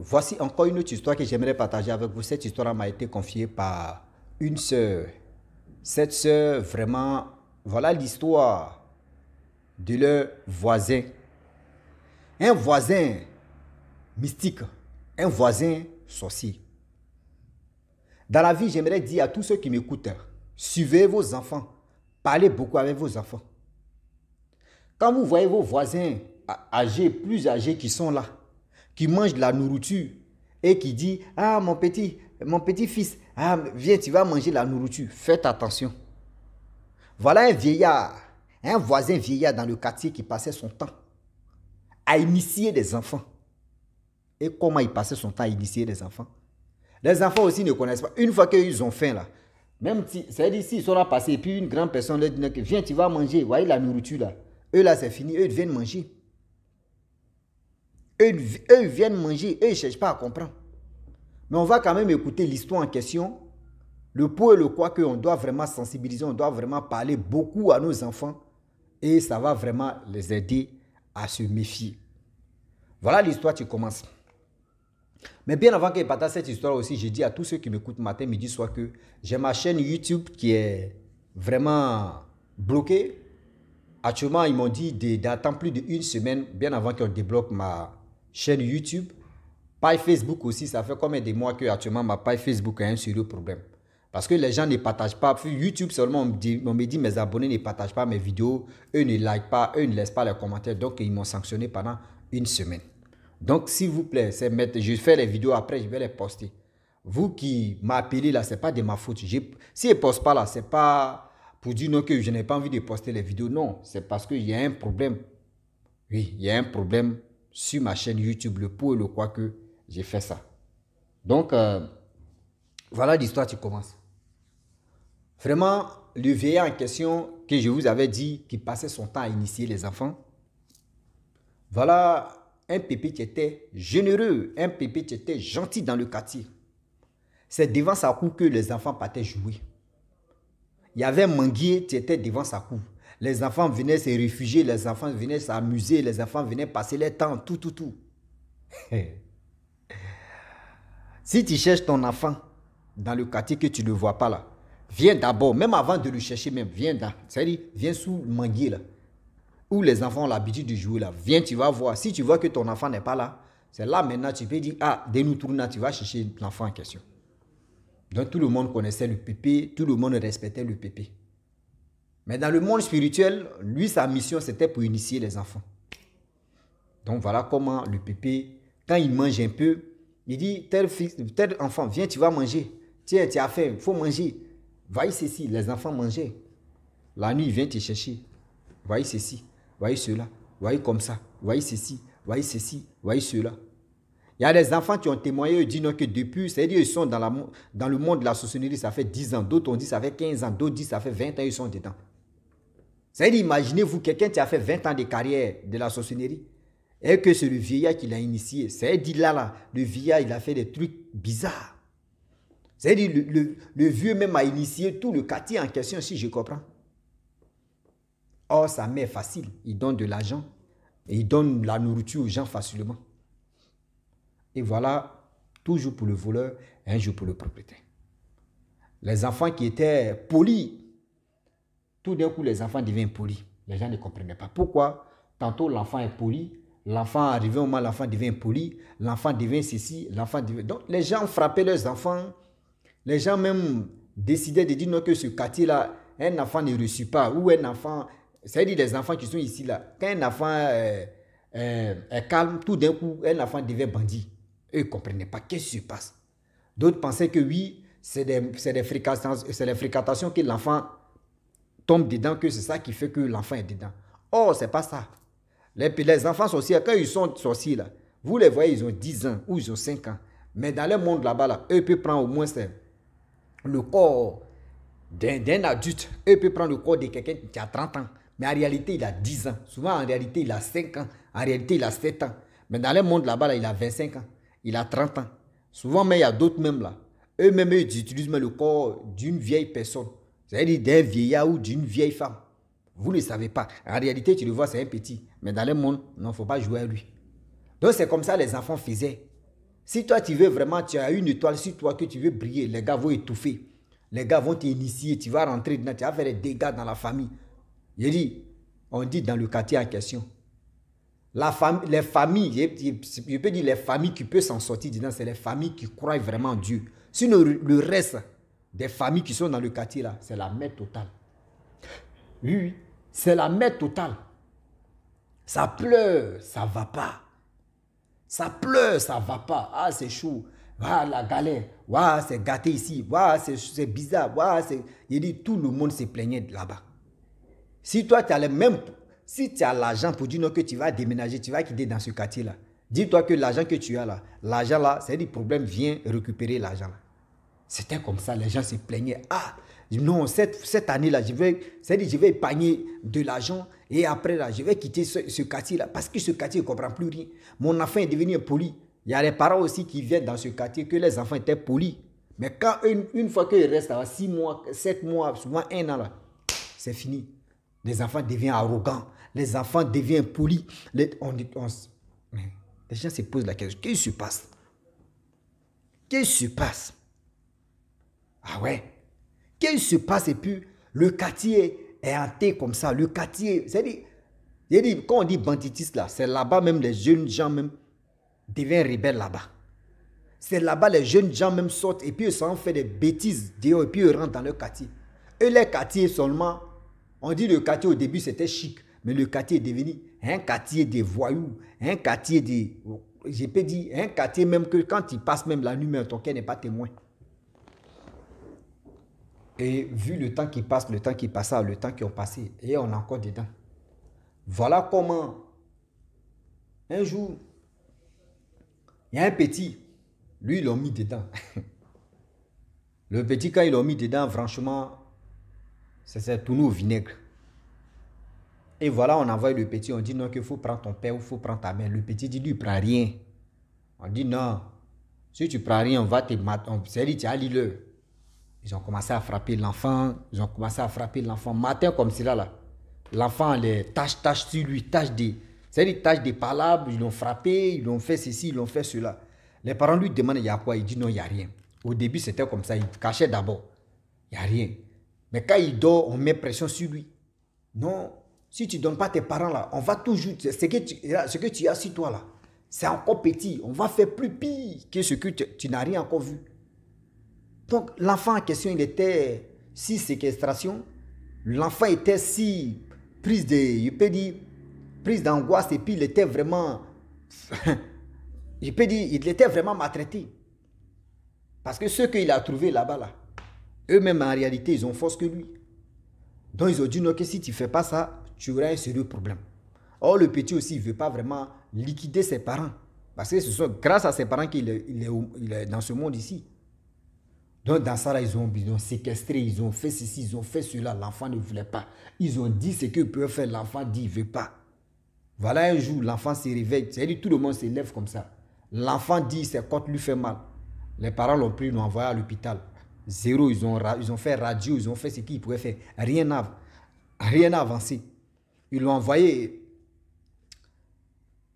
voici encore une autre histoire que j'aimerais partager avec vous. Cette histoire m'a été confiée par une sœur. Cette sœur, vraiment, voilà l'histoire de leur voisin. Un voisin mystique, un voisin sorcier. Dans la vie, j'aimerais dire à tous ceux qui m'écoutent, suivez vos enfants, parlez beaucoup avec vos enfants. Quand vous voyez vos voisins âgés, plus âgés qui sont là, qui mangent de la nourriture et qui disent, ah mon petit fils, ah, viens, tu vas manger la nourriture. Faites attention. Voilà un vieillard, un voisin vieillard dans le quartier qui passait son temps à initier des enfants. Et comment il passait son temps à initier des enfants? Les enfants aussi ne connaissent pas. Une fois qu'ils ont faim là, même si, c'est-à-dire s'ils sont là passés, et puis une grande personne leur dit, viens, tu vas manger, voyez la nourriture là. Eux là, c'est fini, eux ils viennent manger. Eux ils viennent manger, eux ils ne cherchent pas à comprendre. Mais on va quand même écouter l'histoire en question. Le pour et le quoi qu'on doit vraiment sensibiliser, on doit vraiment parler beaucoup à nos enfants. Et ça va vraiment les aider à se méfier. Voilà l'histoire qui commence. Mais bien avant que je partage cette histoire aussi, je dis à tous ceux qui m'écoutent matin, midi, soir que j'ai ma chaîne YouTube qui est vraiment bloquée. Actuellement, ils m'ont dit d'attendre plus d'une semaine, bien avant qu'on débloque ma chaîne YouTube. Page Facebook aussi, ça fait combien de mois que actuellement ma page Facebook a un sérieux problème. Parce que les gens ne partagent pas. YouTube seulement, on me dit mes abonnés ne partagent pas mes vidéos, eux ne like pas, eux ne laissent pas les commentaires. Donc, ils m'ont sanctionné pendant une semaine. Donc, s'il vous plaît, je fais les vidéos après, je vais les poster. Vous qui m'appelez là, ce n'est pas de ma faute. Si je ne poste pas là, ce n'est pas pour dire non que je n'ai pas envie de poster les vidéos. Non, c'est parce qu'il y a un problème. Oui, il y a un problème sur ma chaîne YouTube, le pour et le quoi que j'ai fait ça. Donc, voilà l'histoire qui commence. Vraiment, le vieillard en question que je vous avais dit qui passait son temps à initier les enfants. Voilà un pépé qui était généreux, un pépé qui était gentil dans le quartier. C'est devant sa cour que les enfants partaient jouer. Il y avait un manguier qui était devant sa cour. Les enfants venaient se réfugier, les enfants venaient s'amuser, les enfants venaient passer leur temps, tout. Si tu cherches ton enfant dans le quartier que tu ne le vois pas là, viens d'abord, même avant de le chercher même, c'est-à-dire, viens sous le manguier là, où les enfants ont l'habitude de jouer là. Viens, tu vas voir. Si tu vois que ton enfant n'est pas là, c'est là maintenant tu peux dire, ah, dès nous tournons, tu vas chercher l'enfant en question. Donc tout le monde connaissait le pépé, tout le monde respectait le pépé. Mais dans le monde spirituel, lui, sa mission, c'était pour initier les enfants. Donc voilà comment le pépé, quand il mange un peu, il dit, tel enfant, viens, tu vas manger. Tiens, tu as faim, il faut manger. Voyez ceci, les enfants mangeaient. La nuit, il vient te chercher. Voyez ceci, voyez cela, voyez comme ça, voyez ceci, voyez cela. Il y a des enfants qui ont témoigné, ils disent non, que depuis, c'est-à-dire ils sont dans le monde de la sorcellerie, ça fait 10 ans. D'autres ont dit ça fait 15 ans, d'autres disent ça fait 20 ans, ils sont dedans. C'est-à-dire, imaginez-vous quelqu'un qui a fait 20 ans de carrière de la sorcellerie et que c'est le vieillard qui l'a initié. C'est-à-dire là, le vieillard, il a fait des trucs bizarres. C'est-à-dire, le vieux même a initié tout le quartier en question, si je comprends. Or, sa mère facile, il donne de l'argent et il donne la nourriture aux gens facilement. Et voilà, toujours pour le voleur, un jour pour le propriétaire. Les enfants qui étaient polis, tout d'un coup, les enfants deviennent polis. Les gens ne comprenaient pas pourquoi. Tantôt, l'enfant est poli, l'enfant arrivé au moment, l'enfant devient poli, l'enfant devient ceci, l'enfant devient... Donc, les gens frappaient leurs enfants. Les gens même décidaient de dire non, que ce quartier-là, un enfant ne reçut pas, ou un enfant... C'est-à-dire les enfants qui sont ici, là, quand un enfant est calme, tout d'un coup, un enfant devient bandit. Eux ne comprenaient pas qu'est-ce qui se passe. D'autres pensaient que oui, c'est les fréquentations que l'enfant tombe dedans, que c'est ça qui fait que l'enfant est dedans. Or, ce n'est pas ça. Les enfants sorciers, quand ils sont sorciers, là, vous les voyez, ils ont 10 ans ou ils ont 5 ans. Mais dans le monde là-bas, là, eux peuvent prendre au moins le corps d'un adulte. Eux peuvent prendre le corps de quelqu'un qui a 30 ans. Mais en réalité, il a 10 ans. Souvent, en réalité, il a 5 ans. En réalité, il a 7 ans. Mais dans le monde là-bas, là, il a 25 ans. Il a 30 ans. Souvent, mais il y a d'autres même là. Eux-mêmes, ils utilisent le corps d'une vieille personne. C'est-à-dire d'un vieillard ou d'une vieille femme. Vous ne le savez pas. En réalité, tu le vois, c'est un petit. Mais dans le monde, non, il ne faut pas jouer à lui. Donc, c'est comme ça les enfants faisaient. Si toi, tu veux vraiment, tu as une étoile sur toi que tu veux briller, les gars vont étouffer. Les gars vont t'initier, tu vas rentrer dedans, tu vas faire des dégâts dans la famille. Je dis, on dit dans le quartier en question. Les familles, je peux dire les familles qui peuvent s'en sortir dedans, c'est les familles qui croient vraiment en Dieu. Sinon, le reste des familles qui sont dans le quartier là, c'est la merde totale. Oui, oui, c'est la merde totale. Ça pleure, ça va pas. Ça pleure, ça va pas. Ah, c'est chaud. Ah, la galère. Ah, c'est gâté ici. Ah, c'est bizarre. Ah, il dit, tout le monde se plaignait là-bas. Si toi, tu as le même... Si tu as l'argent pour dire non, que tu vas déménager, tu vas quitter dans ce quartier-là, dis-toi que l'argent que tu as là, l'argent là, c'est du problème, viens récupérer l'argent là. C'était comme ça, les gens se plaignaient. Ah, non, cette année-là, je vais épargner de l'argent et après là, je vais quitter ce quartier-là parce que ce quartier ne comprend plus rien. Mon enfant est devenu impoli. Il y a les parents aussi qui viennent dans ce quartier que les enfants étaient polis. Mais quand une fois qu'ils restent à 6 mois, 7 mois, souvent 1 an là, c'est fini. Les enfants deviennent arrogants. Les enfants deviennent polis. Les gens se posent la question, qu'est-ce qui se passe? Qu'est-ce qui se passe? Ah ouais? Qu'est-ce qui se passe? Et puis, le quartier est hanté comme ça. Le quartier, c'est-à-dire, quand on dit banditisme là, c'est là-bas même les jeunes gens même deviennent rebelles là-bas. C'est là-bas les jeunes gens même sortent et puis ils s'en font des bêtises dehors et puis ils rentrent dans leur quartier. Et les quartiers seulement, on dit le quartier au début c'était chic, mais le quartier est devenu un quartier des voyous, un quartier des... Je peux dire, un quartier même que quand il passe même la nuit, mais ton cœur n'est pas témoin. Et vu le temps qui passe, le temps qui passa, le temps qui ont passé, et on est encore dedans. Voilà comment, un jour, il y a un petit, lui, ils l'ont mis dedans. Le petit, quand ils l'ont mis dedans, franchement, ça s'est tourné au vinaigre. Et voilà, on envoie le petit, on dit non, qu'il faut prendre ton père ou il faut prendre ta mère. Le petit dit, lui, il ne prend rien. On dit non, si tu ne prends rien, on va te mater. C'est-à-dire, tu as l'île. Ils ont commencé à frapper l'enfant. Ils ont commencé à frapper l'enfant. Matin comme cela, là. L'enfant, les taches sur lui, c'est-à-dire taches des palabres. Ils l'ont frappé, ils l'ont fait ceci, ils l'ont fait cela. Les parents lui demandent, il y a quoi? Il dit non, il n'y a rien. Au début, c'était comme ça. Il cachait d'abord. Il n'y a rien. Mais quand il dort, on met pression sur lui. Non, si tu ne donnes pas tes parents là, on va toujours... Ce que tu as sur toi là, c'est encore petit. On va faire plus pire que ce que tu n'as rien encore vu. Donc, l'enfant en question, il était si séquestration. L'enfant était si prise d'angoisse et puis il était vraiment... je peux dire, il était vraiment maltraité. Parce que ceux qu'il a trouvés là-bas, là, eux-mêmes en réalité, ils ont force que lui. Donc, ils ont dit non, que si tu ne fais pas ça, tu auras un sérieux problème. Or, le petit aussi, il ne veut pas vraiment liquider ses parents. Parce que ce sont grâce à ses parents qu'il est dans ce monde ici. Donc, dans ça, là, ils ont séquestré, ils ont fait ceci, ils ont fait cela. L'enfant ne voulait pas. Ils ont dit ce qu'ils peuvent faire. L'enfant dit, il ne veut pas. Voilà un jour, l'enfant se réveille. C'est-à-dire tout le monde se lève comme ça. L'enfant dit, ses côtes lui fait mal. Les parents l'ont pris, l'ont envoyé à l'hôpital. Zéro, ils ont fait radio, ils ont fait ce qu'ils pouvaient faire. Rien n'a avancé. Ils l'ont envoyé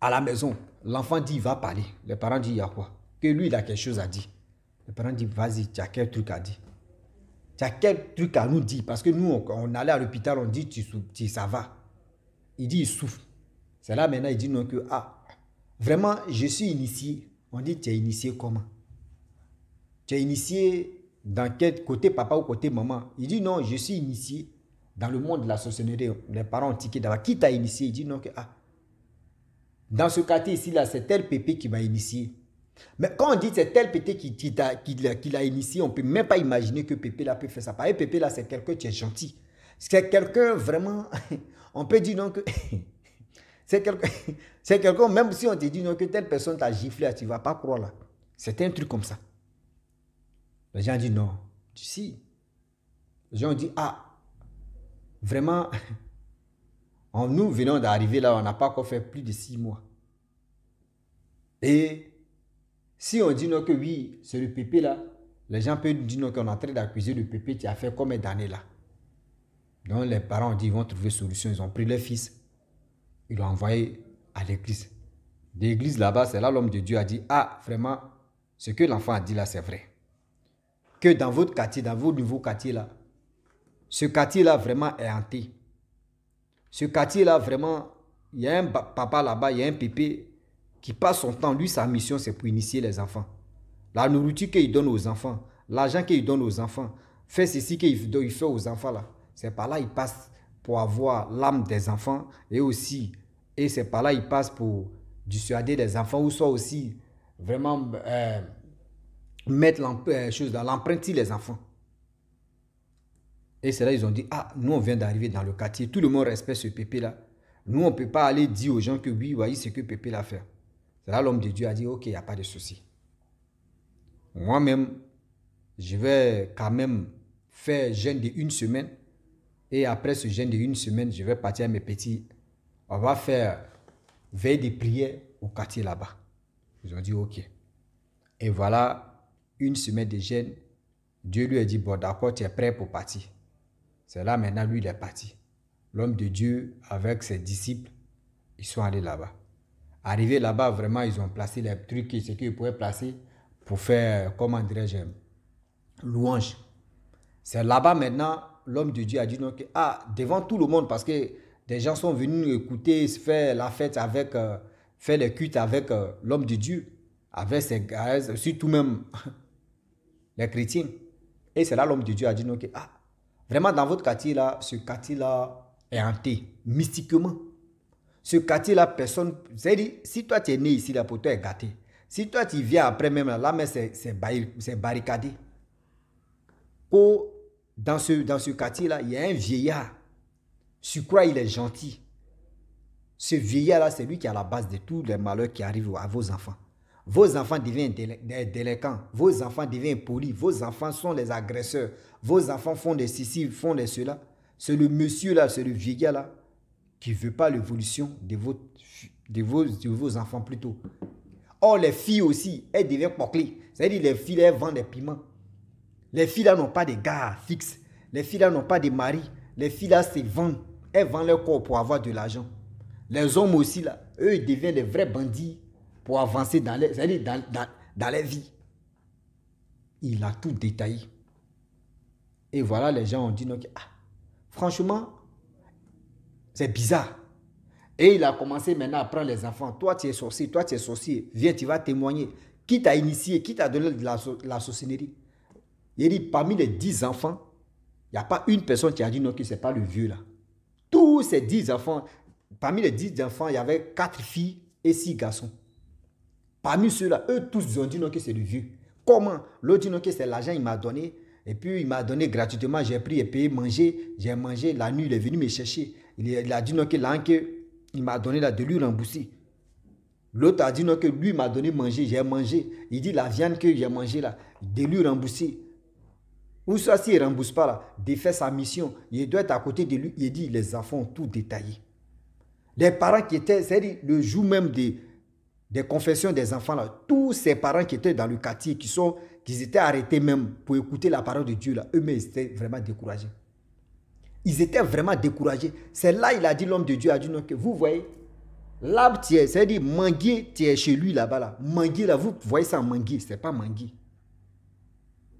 à la maison. L'enfant dit, il va parler. Les parents disent, il y a quoi? Que lui, il a quelque chose à dire. Les parents disent, vas-y, tu as quel truc à dire? Tu as quel truc à nous dire? Parce que nous, on allait à l'hôpital, on dit, ça va. Il dit, il souffre. C'est là maintenant, il dit non que, ah, vraiment, je suis initié. On dit, tu es initié comment? Tu es initié dans quel côté papa ou côté maman? Il dit, non, je suis initié dans le monde de la sorcellerie. Les parents ont tiqué d'abord. Qui t'a initié? Il dit, non que, ah, dans ce quartier ici, là, c'est tel pépé qui m'a initié. Mais quand on dit c'est tel Pépé qui l'a initié, on ne peut même pas imaginer que Pépé là peut faire ça. Parce que Pépé là, c'est quelqu'un qui est gentil. C'est quelqu'un vraiment, on peut dire non que... c'est quelqu'un, même si on te dit non que telle personne t'a giflé, tu ne vas pas croire là. C'est un truc comme ça. Les gens disent non. Si. Les gens disent, ah, vraiment, nous venons d'arriver là, on n'a pas encore fait plus de 6 mois. Et... si on dit non que oui, c'est le pépé là, les gens peuvent dire non qu'on est en train d'accuser le pépé qui a fait combien d'années là. Donc les parents ont dit ils vont trouver solution. Ils ont pris leur fils, ils l'ont envoyé à l'église. L'église là-bas, c'est là l'homme de Dieu a dit, ah vraiment, ce que l'enfant a dit là, c'est vrai. Que dans votre quartier, dans vos nouveaux quartiers là, ce quartier-là vraiment est hanté. Ce quartier-là vraiment, il y a un papa là-bas, il y a un pépé qui passe son temps. Lui, sa mission, c'est pour initier les enfants. La nourriture qu'il donne aux enfants, l'argent qu'il donne aux enfants, fait ceci qu'il fait aux enfants là. C'est par là il passe pour avoir l'âme des enfants et aussi, et c'est par là il passe pour dissuader les enfants ou soit aussi vraiment mettre l'empreinte sur les enfants. Et c'est là ils ont dit, ah, nous on vient d'arriver dans le quartier, tout le monde respecte ce pépé là. Nous on ne peut pas aller dire aux gens que oui, voyez ce que pépé l'a fait. C'est là l'homme de Dieu a dit, ok, il n'y a pas de souci. Moi-même, je vais quand même faire jeûne de 1 semaine. Et après ce jeûne de 1 semaine, je vais partir à mes petits. On va faire veille de prière au quartier là-bas. Ils ont dit ok. Et voilà, 1 semaine de jeûne. Dieu lui a dit, bon d'accord, tu es prêt pour partir. C'est là maintenant, lui, il est parti. L'homme de Dieu, avec ses disciples, ils sont allés là-bas. Arrivés là-bas, vraiment, ils ont placé les trucs, ce qu'ils pouvaient placer pour faire, comment dirais-je, louange. C'est là-bas maintenant, l'homme de Dieu a dit non, que, ah, devant tout le monde, parce que des gens sont venus écouter, faire la fête avec, faire le culte avec l'homme de Dieu, avec ses gars, surtout même les chrétiens. Et c'est là l'homme de Dieu a dit non, que, ah, vraiment dans votre quartier là, ce quartier là est hanté, mystiquement. Ce quartier là, personne, c'est-à-dire, si toi tu es né ici, là, pour toi est gâté. Si toi tu viens après même là, mais c'est barricadé. Dans ce quartier-là, il y a un vieillard. Je crois qu'il est gentil. Ce vieillard-là, c'est lui qui est à la base de tous les malheurs qui arrivent à vos enfants. Vos enfants deviennent délinquants. Vos enfants deviennent impolis. Vos enfants sont les agresseurs. Vos enfants font des ceci, font des cela. C'est le monsieur-là, c'est le vieillard-là qui ne veut pas l'évolution de vos enfants plutôt. Or, les filles aussi, elles deviennent poclées. C'est-à-dire les filles, elles vendent des piments. Les filles là n'ont pas de gars fixes. Les filles là n'ont pas de mari. Les filles là se vendent. Elles vendent leur corps pour avoir de l'argent. Les hommes aussi là, eux ils deviennent des vrais bandits pour avancer dans les vies. Il a tout détaillé. Et voilà, les gens ont dit non, ah, franchement, c'est bizarre. Et il a commencé maintenant à prendre les enfants. Toi tu es sorcier, viens, tu vas témoigner. Qui t'a initié, qui t'a donné de la sorcellerie? Il dit, parmi les 10 enfants, il n'y a pas une personne qui a dit non, que ce n'est pas le vieux là. Tous ces 10 enfants, parmi les 10 enfants, il y avait 4 filles et 6 garçons. Parmi ceux-là, eux tous ils ont dit non, que c'est le vieux. Comment? L'autre dit non, que c'est l'argent qu'il m'a donné. Et puis il m'a donné gratuitement, j'ai pris et payé, manger. J'ai mangé, la nuit, il est venu me chercher. Il a dit non, que l'argent qu'il m'a donné là, de lui rembourser. L'autre a dit non, que lui m'a donné manger, j'ai mangé. Il dit la viande que j'ai mangée là, de lui rembourser. Ou soit s'il ne rembourse pas là, de faire sa mission, il doit être à côté de lui. Il dit, les enfants ont tout détaillé. Les parents qui étaient, c'est-à-dire le jour même des confessions des enfants là, tous ces parents qui étaient dans le quartier, qui étaient arrêtés même pour écouter la parole de Dieu là, eux-mêmes ils étaient vraiment découragés. Ils étaient vraiment découragés. C'est là il a dit, l'homme de Dieu a dit, non, que vous voyez, l'arbre, c'est-à-dire manguier, tu es chez lui là-bas là. Manguier là, vous voyez ça manguier, ce n'est pas manguier.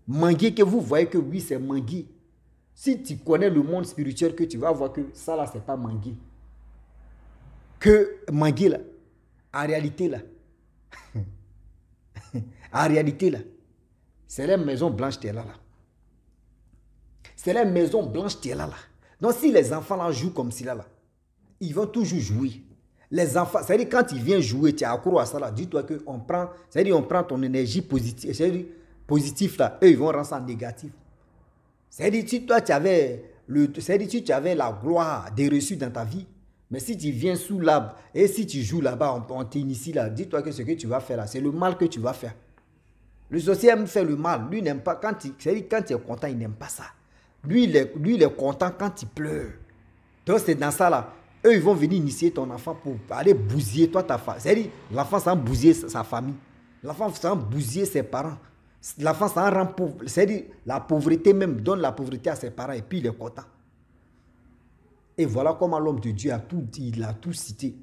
Manguier que vous voyez que oui, c'est manguier. Si tu connais le monde spirituel, que tu vas voir que ça là, c'est pas manguier. Que manguier là, en réalité là, c'est la maison blanche qui est là. C'est la maison blanche qui est là. Donc si les enfants là jouent comme cela là, ils vont toujours jouer. Les enfants, c'est-à-dire quand ils viennent jouer, tu es accro à ça là, dis-toi qu'on prend, c'est-à-dire on prend ton énergie positive, c'est-à-dire positif là, eux ils vont rendre ça négatif. C'est-à-dire si toi tu avais la gloire des reçus dans ta vie, mais si tu viens sous l'arbre et si tu joues là-bas, on t'initie là, dis-toi que ce que tu vas faire là, c'est le mal que tu vas faire. Le sorcier aime faire le mal, lui n'aime pas, c'est-à-dire quand tu es content, il n'aime pas ça. Lui il est content quand il pleure. Donc c'est dans ça là, eux ils vont venir initier ton enfant pour aller bousiller toi ta famille. C'est-à-dire l'enfant sans bousiller sa famille, l'enfant sans bousiller ses parents. L'enfant s'en rend pauvre. C'est-à-dire la pauvreté même donne la pauvreté à ses parents et puis il est content. Et voilà comment l'homme de Dieu a tout dit, il a tout cité.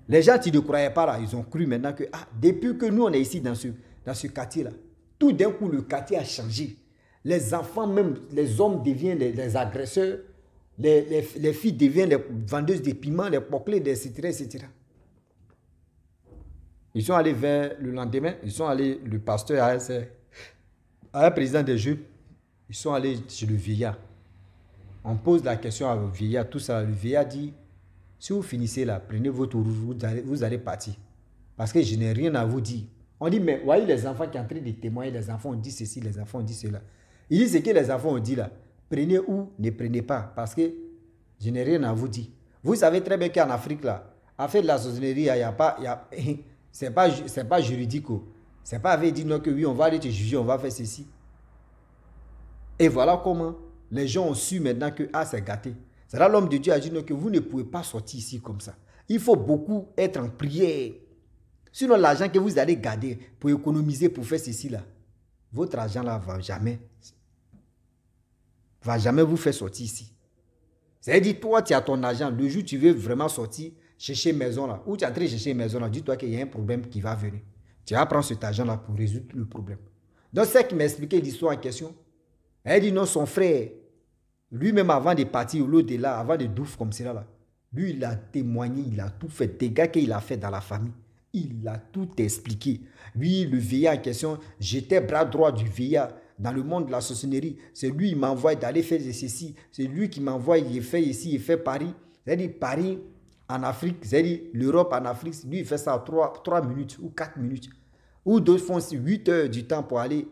Les gens qui ne croyaient pas là, ils ont cru maintenant que depuis que nous on est ici dans ce quartier-là. Tout d'un coup, le quartier a changé. Les enfants, même les hommes deviennent les agresseurs. Les filles deviennent les vendeuses de piments, les poclés, etc., etc. Ils sont allés vers le lendemain, ils sont allés, le pasteur à un président des jeunes, ils sont allés chez le vieillard. On pose la question au vieillard, tout ça. Le vieillard dit, si vous finissez là, prenez votre roue, vous allez partir. Parce que je n'ai rien à vous dire. On dit, mais voyez les enfants qui sont en train de témoigner, les enfants ont dit ceci, les enfants ont dit cela. Il dit ce que les enfants ont dit là. Prenez ou ne prenez pas, parce que je n'ai rien à vous dire. Vous savez très bien qu'en Afrique là, à faire de la sorcellerie, il n'y a pas, c'est pas juridique. C'est pas avec dire non que oui, on va aller te juger, on va faire ceci. Et voilà comment les gens ont su maintenant que c'est gâté. C'est là l'homme de Dieu a dit non, que vous ne pouvez pas sortir ici comme ça. Il faut beaucoup être en prière. Sinon, l'argent que vous allez garder pour économiser, pour faire ceci là, votre argent là va jamais vous faire sortir ici. C'est-à-dire, toi, tu as ton argent. Le jour où tu veux vraiment sortir, chercher une maison là, ou tu es en train de chercher une maison là, dis-toi qu'il y a un problème qui va venir. Tu vas prendre cet argent là pour résoudre le problème. Donc, c'est qui m'a expliqué l'histoire en question. Elle dit non, son frère, lui-même avant de partir l'au-delà, avant de douf comme cela là, lui, il a témoigné, il a tout fait. Des gars qu'il a fait dans la famille. Il a tout expliqué. Lui, le vieillard en question, j'étais bras droit du vieillard dans le monde de la sorcellerie. C'est lui qui m'envoie d'aller faire ceci. C'est lui qui m'envoie, il fait ici, il fait Paris. C'est-à-dire Paris en Afrique, c'est-à-dire l'Europe en Afrique. Lui, il fait ça en 3 minutes ou 4 minutes. Ou d'autres font 8 heures du temps pour aller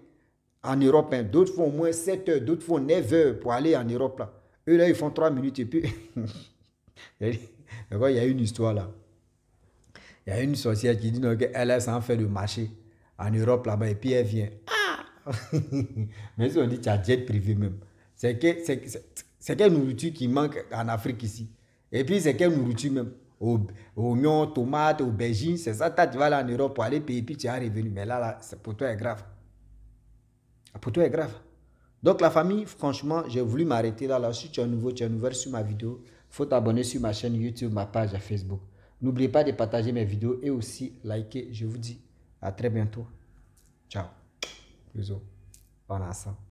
en Europe. Hein. D'autres font au moins 7 heures, d'autres font 9 heures pour aller en Europe. Là. Eux, là, ils font 3 minutes et puis... il y a une histoire là. Il y a une sorcière qui dit qu'elle s'en fait le marché en Europe là-bas et puis elle vient. Mais si on dit tu as jet privé même, c'est quelle nourriture qui manque en Afrique ici. Et puis c'est quelle nourriture même. Oignons, tomates, aubergines, c'est ça. Tu vas aller en Europe pour aller payer et puis tu es revenu. Mais là, pour toi, c'est grave. Pour toi, c'est grave. Donc la famille, franchement, j'ai voulu m'arrêter là. Si tu es nouveau, tu es nouvelle sur ma vidéo, il faut t'abonner sur ma chaîne YouTube, ma page à Facebook. N'oubliez pas de partager mes vidéos et aussi liker. Je vous dis à très bientôt. Ciao. Bisous. Bon ensemble.